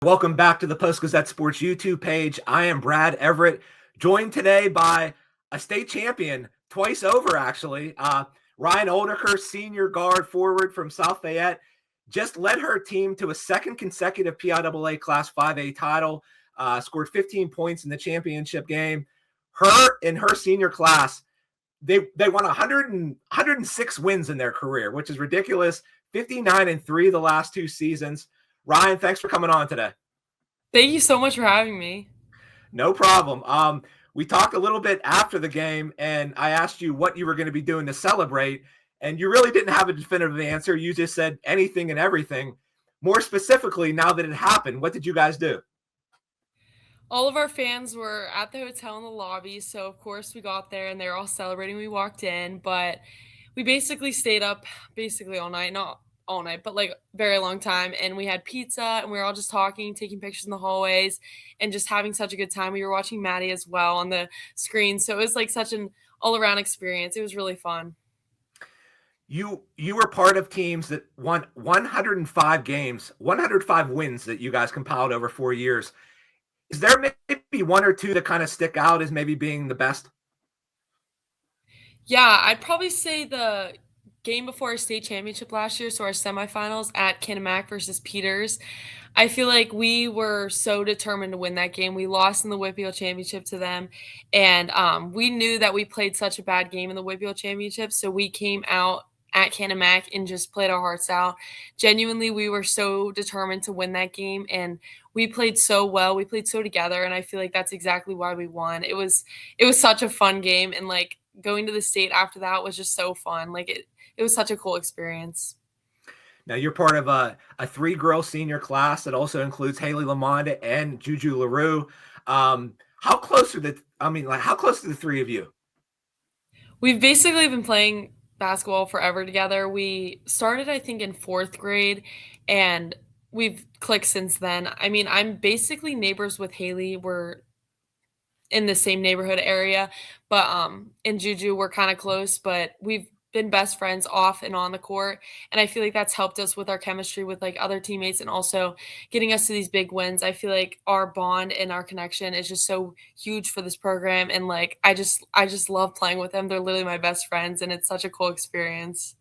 Welcome back to the Post-Gazette Sports YouTube page. I am Brad Everett, joined today by a state champion, twice over actually. Ryan Oldaker, senior guard forward from South Fayette, just led her team to a second consecutive PIAA Class 5A title, scored 15 points in the championship game. In her senior class, they won 106 wins in their career, which is ridiculous. 59-3 the last two seasons. Ryan, thanks for coming on today. Thank you so much for having me. No problem. We talked a little bit after the game, and I asked you what you were going to be doing to celebrate, and you really didn't have a definitive answer. You just said anything and everything. More specifically, now that it happened, what did you guys do? All of our fans were at the hotel in the lobby, so of course we got there and they were all celebrating. We walked in, but we basically stayed up basically all night, not all night, but like very long time. And we had pizza and we were all just talking, taking pictures in the hallways, and just having such a good time. We were watching Maddie as well on the screen, so it was like such an all around experience. It was really fun. You were part of teams that won 105 games, 105 wins that you guys compiled over 4 years. Is there maybe one or two that kind of stick out as maybe being the best? Yeah, I'd probably say the game before our state championship last year, so our semifinals at Kinamac versus Peters. I feel like we were so determined to win that game. We lost in the WPIAL championship to them, and we knew that we played such a bad game in the WPIAL championship, so we came out at Kinamac and just played our hearts out. Genuinely, we were so determined to win that game, and we played so well. We played so together, and I feel like that's exactly why we won. It was such a fun game, and like going to the state after that was just so fun. Like it was such a cool experience. Now you're part of a three-girl senior class that also includes Haley Lamonda and Juju LaRue. How close are how close are the three of you? We've basically been playing basketball forever together. We started, I think, in fourth grade, and we've clicked since then. I mean, I'm basically neighbors with Haley. We're in the same neighborhood area, but in Juju, we're kind of close, but we've been best friends off and on the court, and I feel like that's helped us with our chemistry with like other teammates and also getting us to these big wins. I feel like our bond and our connection is just so huge for this program, and like I just love playing with them. They're literally my best friends, and it's such a cool experience.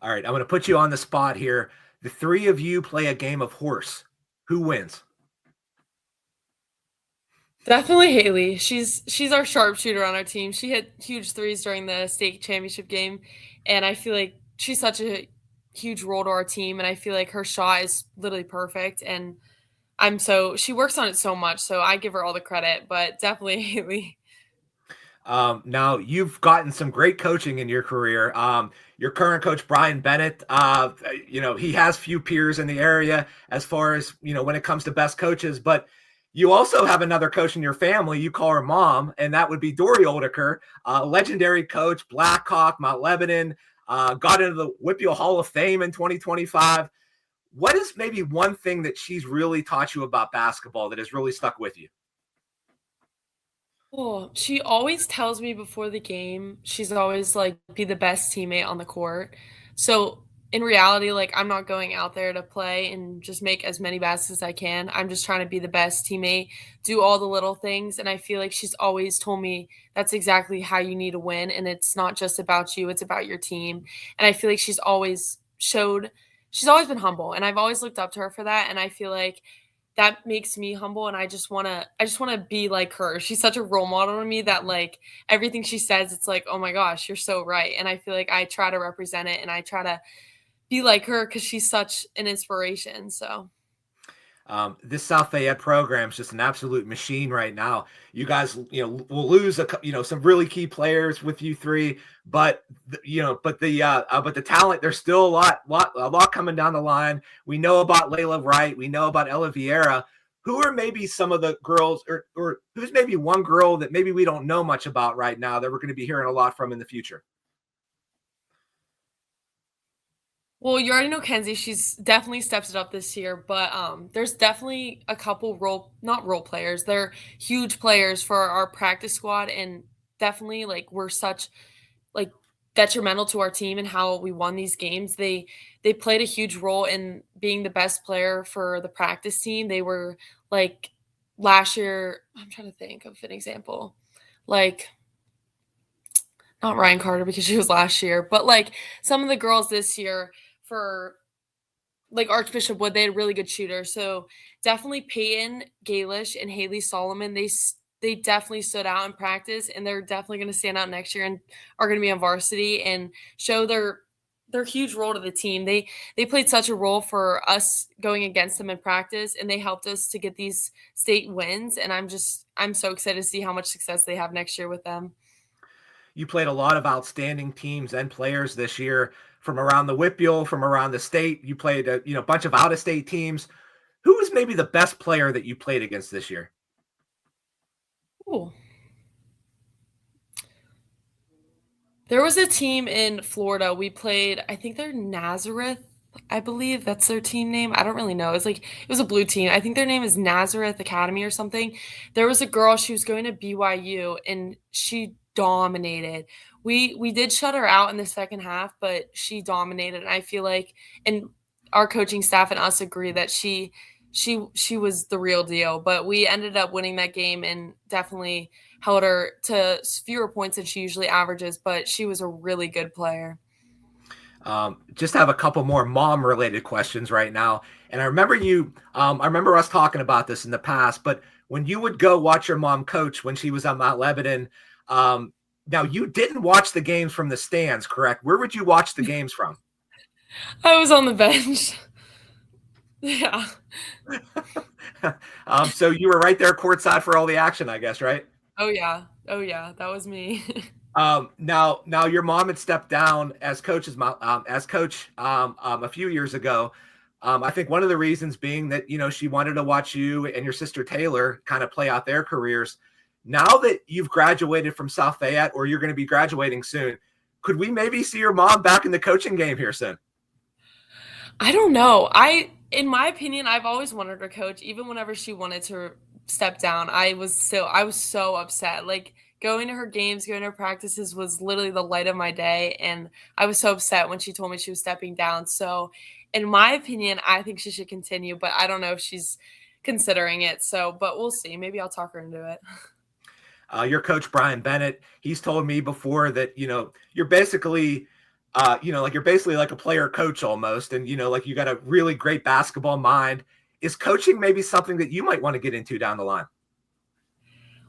All right, I'm going to put you on the spot here. The three of you play a game of horse. Who wins? Definitely Haley. She's our sharpshooter on our team. She hit huge threes during the state championship game, and I feel like she's such a huge role to our team. And I feel like her shot is literally perfect. And she works on it so much, so I give her all the credit. But definitely Haley. Now you've gotten some great coaching in your career. Your current coach, Brian Bennett, he has few peers in the area as far as, when it comes to best coaches, but you also have another coach in your family. You call her mom, and that would be Dory Oldaker, legendary coach, Blackhawk, Mount Lebanon, got into the WPIAL Hall of Fame in 2025. What is maybe one thing that she's really taught you about basketball that has really stuck with you? Oh, she always tells me before the game, she's always like, be the best teammate on the court. So in reality, like I'm not going out there to play and just make as many baskets as I can. I'm just trying to be the best teammate, do all the little things. And I feel like she's always told me that's exactly how you need to win. And it's not just about you, it's about your team. And I feel like she's always been humble. And I've always looked up to her for that. And I feel like that makes me humble, and I just wanna be like her. She's such a role model to me that like everything she says, it's like, "Oh my gosh, you're so right." And I feel like I try to represent it and I try to be like her because she's such an inspiration. So This South Fayette program is just an absolute machine right now. You guys, will lose some really key players with you three, but the talent, there's still a lot coming down the line. We know about Layla Wright, we know about Ella Vieira. Who are maybe some of the girls, or who's maybe one girl that maybe we don't know much about right now that we're going to be hearing a lot from in the future? well, you already know Kenzie. She's definitely stepped it up this year, but there's definitely a couple not role players. They're huge players for our practice squad, and definitely like we're such like detrimental to our team and how we won these games. They played a huge role in being the best player for the practice team. They were like last year, I'm trying to think of an example. Like not Ryan Carter because she was last year, but like some of the girls this year for like Archbishop Wood, they had really good shooters. So definitely Peyton Galish and Haley Solomon, they definitely stood out in practice, and they're definitely going to stand out next year and are going to be on varsity and show their huge role to the team. They played such a role for us going against them in practice, and they helped us to get these state wins. And I'm so excited to see how much success they have next year with them. You played a lot of outstanding teams and players this year from around the WPIAL, from around the state. You played a bunch of out of state teams. Who was maybe the best player that you played against this year? Ooh. There was a team in Florida. We played, I think they're Nazareth. I believe that's their team name. I don't really know. It was a blue team. I think their name is Nazareth Academy or something. There was a girl, she was going to BYU and she dominated. We did shut her out in the second half, but she dominated. And I feel like and our coaching staff and us agree that she was the real deal. But we ended up winning that game and definitely held her to fewer points than she usually averages, but she was a really good player. Just have a couple more mom related questions right now. And I remember us talking about this in the past, but when you would go watch your mom coach when she was on Mount Lebanon, now you didn't watch the games from the stands, correct? Where would you watch the games from? I was on the bench. Yeah. So you were right there courtside for all the action, I guess, right? Oh yeah. Oh yeah. That was me. Now your mom had stepped down as coach a few years ago. I think one of the reasons being that she wanted to watch you and your sister Taylor kind of play out their careers. Now that you've graduated from South Fayette, or you're going to be graduating soon, could we maybe see your mom back in the coaching game here soon? I don't know. In my opinion, I've always wanted her coach. Even whenever she wanted to step down, I was so upset. Like going to her games, going to her practices was literally the light of my day, and I was so upset when she told me she was stepping down. So, in my opinion, I think she should continue, but I don't know if she's considering it. So, but we'll see. Maybe I'll talk her into it. Your coach Brian Bennett, he's told me before that you're basically you're basically like a player coach almost, and like you got a really great basketball mind. Is coaching maybe something that you might want to get into down the line?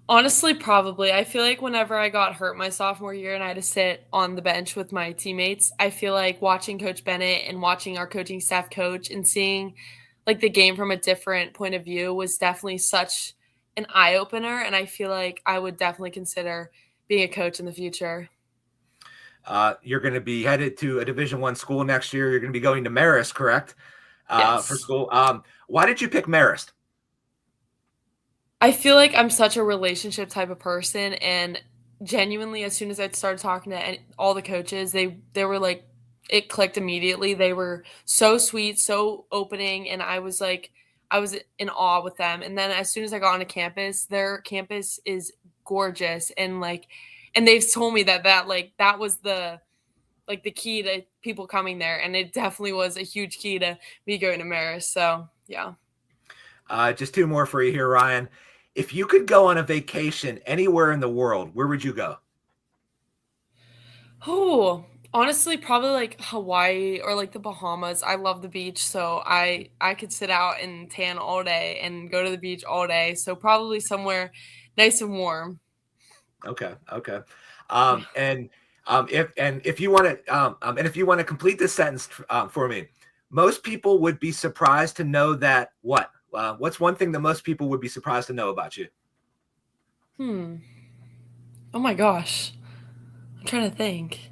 Honestly, probably. I feel like whenever I got hurt my sophomore year and I had to sit on the bench with my teammates, I feel like watching Coach Bennett and watching our coaching staff coach and seeing like the game from a different point of view was definitely such an eye opener. And I feel like I would definitely consider being a coach in the future. You're going to be headed to a Division I school next year. You're going to be going to Marist, correct? For Yes. school. Why did you pick Marist? I feel like I'm such a relationship type of person, and genuinely, as soon as I started talking to all the coaches, they were like, it clicked immediately. They were so sweet, so opening, and I was in awe with them. And then as soon as I got onto campus, their campus is gorgeous, and and they've told me that was the key to people coming there, and it definitely was a huge key to me going to Marist. So yeah. Just two more for you here, Ryan. If you could go on a vacation anywhere in the world, where would you go? Oh, honestly, probably like Hawaii or like the Bahamas. I love the beach, so I could sit out and tan all day and go to the beach all day. So probably somewhere nice and warm. Okay, okay. Yeah. If you want to and if you want to complete this sentence for me, most people would be surprised to know that what? What's one thing that most people would be surprised to know about you? Hmm. Oh my gosh. I'm trying to think.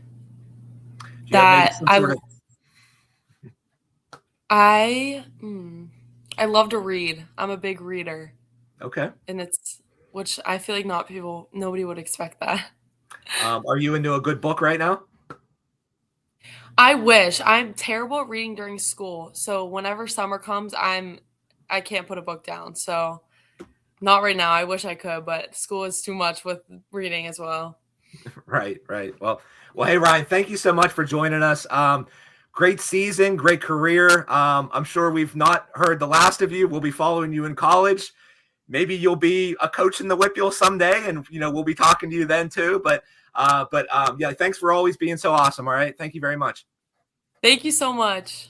Do you have maybe That some sort of I hmm, I love to read. I'm a big reader, okay? and it's which I feel like nobody would expect that. Are you into a good book right now? I wish. I'm terrible at reading during school. So whenever summer comes, I can't put a book down. So not right now. I wish I could, but school is too much with reading as well. Right. Well, hey, Ryan, thank you so much for joining us. Great season, great career. I'm sure we've not heard the last of you. We'll be following you in college. Maybe you'll be a coach in the WPIAL someday, and we'll be talking to you then too. But yeah, thanks for always being so awesome. All right, thank you very much. Thank you so much.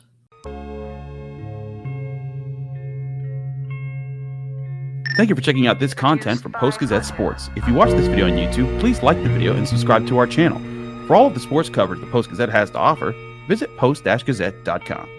Thank you for checking out this content from Post-Gazette Sports. If you watch this video on YouTube, please like the video and subscribe to our channel. For all of the sports coverage the Post-Gazette has to offer, visit post-gazette.com.